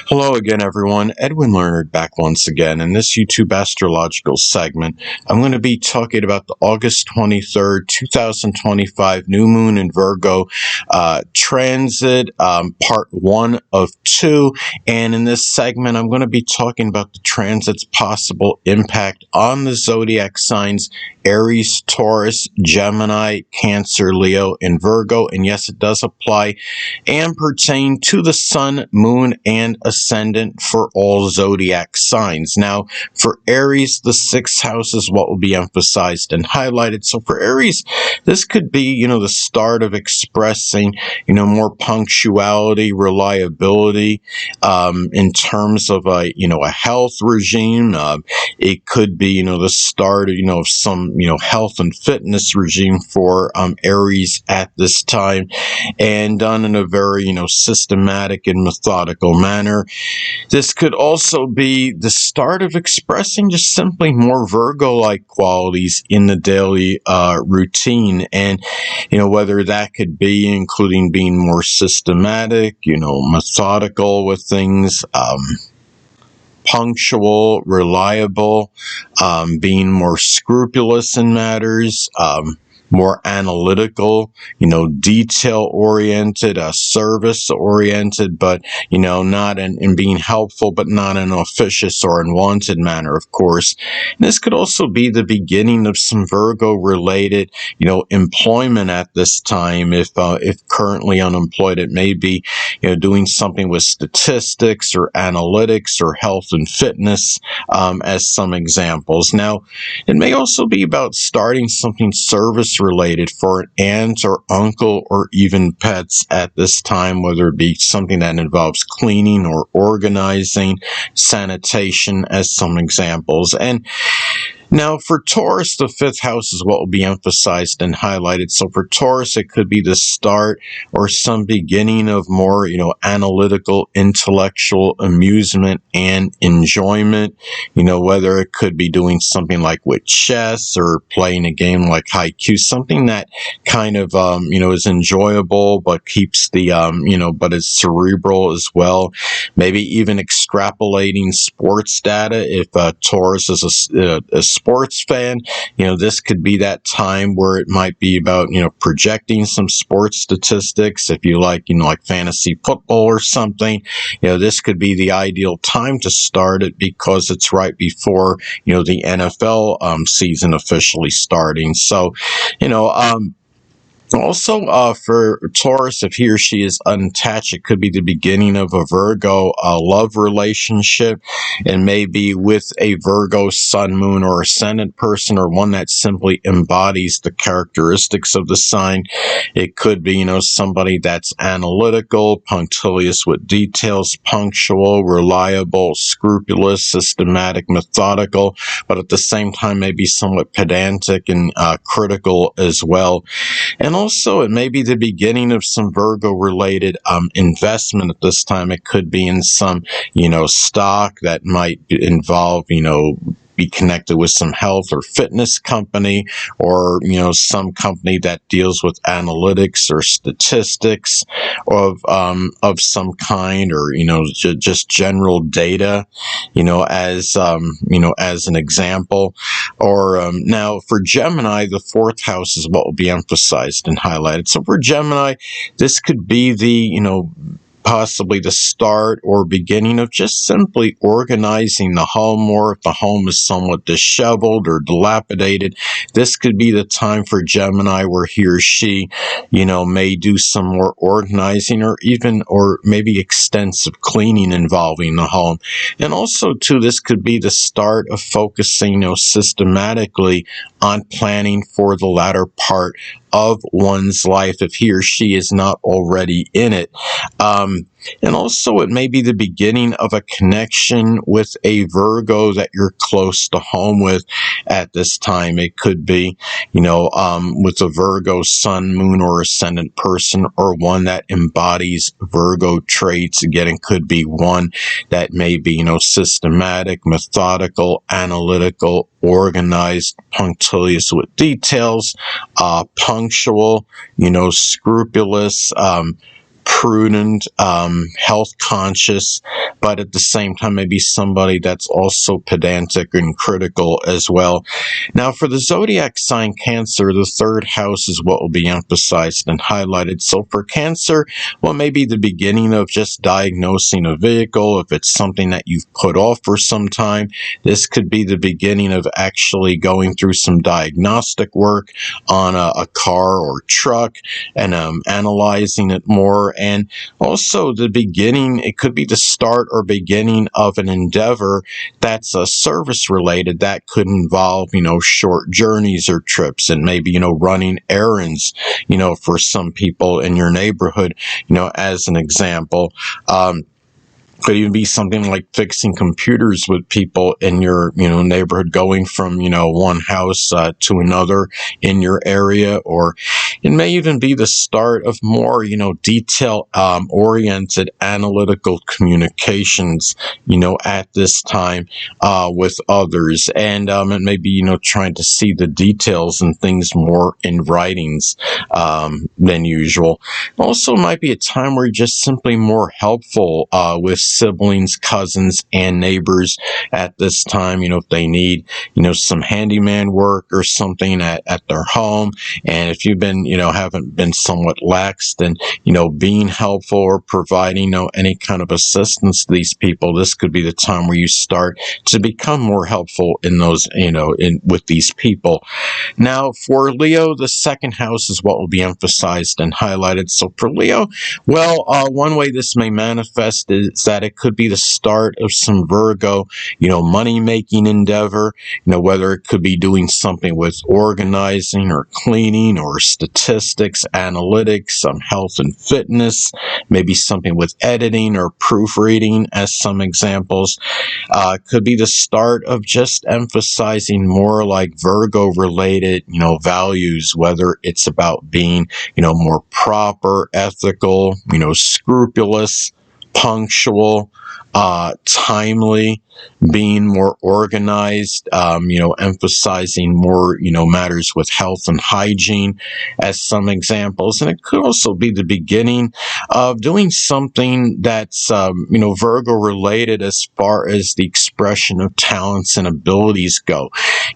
Hello again, everyone. Edwin Leonard back once again. In this YouTube astrological segment, I'm going to be talking about the August 23rd, 2025 new moon in Virgo transit, part one of two. And in this segment, I'm going to be talking about the transit's possible impact on the zodiac signs Aries, Taurus, Gemini, Cancer, Leo, and Virgo. And yes, it does apply and pertain to the sun, moon, and ascendant for all zodiac signs. Now, for Aries, the sixth house is what will be emphasized and highlighted. So for Aries, this could be, the start of expressing, more punctuality, reliability, in terms of a health regime. It could be, the start of some, health and fitness regime for Aries at this time, and done in a very, systematic and methodical manner. This could also be the start of expressing just simply more Virgo-like qualities in the daily routine. And, whether that could be including being more systematic, methodical with things, punctual, reliable, being more scrupulous in matters, more analytical, detail-oriented, service-oriented, but, not in being helpful, but not in an officious or unwanted manner, of course. And this could also be the beginning of some Virgo-related, employment at this time. If currently unemployed, it may be, doing something with statistics or analytics or health and fitness, as some examples. Now, it may also be about starting something service related for an aunt or uncle or even pets at this time, whether it be something that involves cleaning or organizing, sanitation as some examples. And now, for Taurus, the fifth house is what will be emphasized and highlighted. So for Taurus, it could be the start or some beginning of more, analytical, intellectual amusement and enjoyment, whether it could be doing something like with chess or playing a game like haiku, something that kind of, is enjoyable, but keeps the, but it's cerebral as well. Maybe even extrapolating sports data. If Taurus is a sports fan, this could be that time where it might be about, projecting some sports statistics. If you like, like fantasy football or something, this could be the ideal time to start it because it's right before, the NFL season officially starting. So, also, for Taurus, if he or she is unattached, it could be the beginning of a Virgo love relationship, and maybe with a Virgo sun, moon, or ascendant person, or one that simply embodies the characteristics of the sign. It could be, somebody that's analytical, punctilious with details, punctual, reliable, scrupulous, systematic, methodical, but at the same time maybe somewhat pedantic and critical as well. And also, it may be the beginning of some Virgo-related investment at this time. It could be in some, stock that might involve, be connected with some health or fitness company, or some company that deals with analytics or statistics of some kind, or just general data, as as an example. Or now for Gemini, the fourth house is what will be emphasized and highlighted. So for Gemini, this could be the possibly the start or beginning of just simply organizing the home, or if the home is somewhat disheveled or dilapidated, this could be the time for Gemini where he or she, may do some more organizing, or maybe extensive cleaning involving the home. And also, too, this could be the start of focusing, systematically on planning for the latter part of one's life if he or she is not already in it. And also, it may be the beginning of a connection with a Virgo that you're close to home with at this time. It could be, with a Virgo sun, moon, or ascendant person, or one that embodies Virgo traits. Again, it could be one that may be, systematic, methodical, analytical, organized, punctilious with details, punctual, scrupulous, prudent, health conscious, but at the same time, maybe somebody that's also pedantic and critical as well. Now, for the zodiac sign Cancer, the third house is what will be emphasized and highlighted. So for Cancer, well, maybe the beginning of just diagnosing a vehicle. If it's something that you've put off for some time, this could be the beginning of actually going through some diagnostic work on a car or truck and analyzing it more. And also the beginning, it could be the start or beginning of an endeavor that's service related that could involve, short journeys or trips, and maybe, running errands, for some people in your neighborhood, as an example. Could even be something like fixing computers with people in your, neighborhood, going from, one house to another in your area. Or it may even be the start of more, detail oriented analytical communications, at this time with others. And it may be, trying to see the details and things more in writings than usual. Also might be a time where you're just simply more helpful with siblings, cousins, and neighbors at this time, if they need, some handyman work or something at their home. And if you've been, haven't been somewhat lax, then, being helpful or providing, any kind of assistance to these people, this could be the time where you start to become more helpful in those, with these people. Now, for Leo, the second house is what will be emphasized and highlighted. So for Leo, well, one way this may manifest is that it could be the start of some Virgo, money-making endeavor, whether it could be doing something with organizing or cleaning or statistics, analytics, health and fitness, maybe something with editing or proofreading as some examples. Could be the start of just emphasizing more like Virgo-related, values, whether it's about being, more proper, ethical, scrupulous, punctual, timely, being more organized, emphasizing more, matters with health and hygiene as some examples. And it could also be the beginning of doing something that's, Virgo related as far as the expression of talents and abilities go,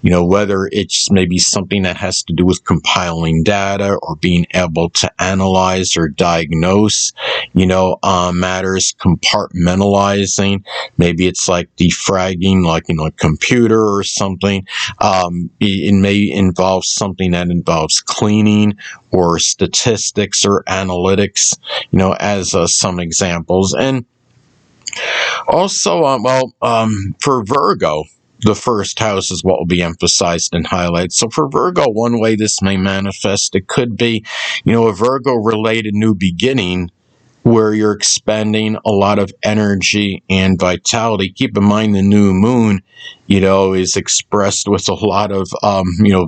whether it's maybe something that has to do with compiling data or being able to analyze or diagnose, matters, compartmentalizing. Maybe it's like defragging, like, a computer or something. It may involve something that involves cleaning or statistics or analytics, as some examples. And also, for Virgo, the first house is what will be emphasized and highlighted. So for Virgo, one way this may manifest, it could be, a Virgo-related new beginning where you're expending a lot of energy and vitality. Keep in mind the new moon, is expressed with a lot of,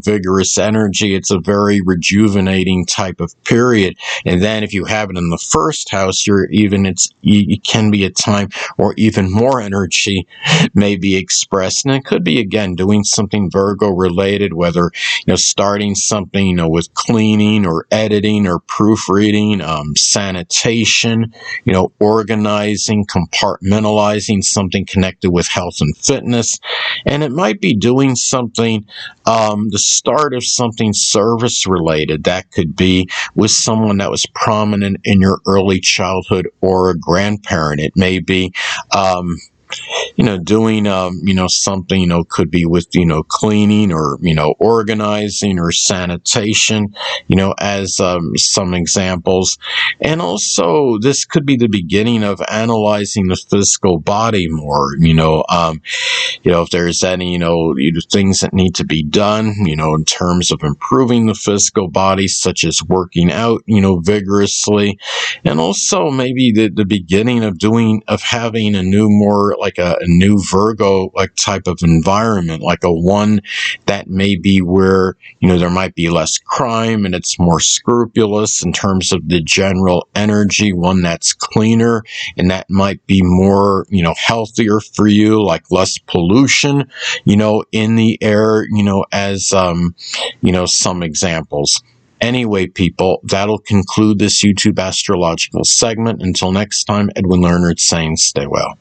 vigorous energy. It's a very rejuvenating type of period. And then if you have it in the first house, it can be a time or even more energy may be expressed. And it could be, again, doing something Virgo related, whether, starting something, with cleaning or editing or proofreading, sanitation, organizing, compartmentalizing, something connected with health and fitness. And it might be doing something, the start of something service related. That could be with someone that was prominent in your early childhood or a grandparent. It may be, doing, something, could be with, cleaning or, organizing or sanitation, as some examples. And also, this could be the beginning of analyzing the physical body more, if there's any, things that need to be done, in terms of improving the physical body, such as working out, vigorously. And also maybe the beginning of having a new, more like a new Virgo like type of environment, like a one that may be where, there might be less crime and it's more scrupulous in terms of the general energy, one that's cleaner, and that might be more, healthier for you, like less pollution, in the air, as, some examples. Anyway, people, that'll conclude this YouTube astrological segment. Until next time, Edwin Leonard saying stay well.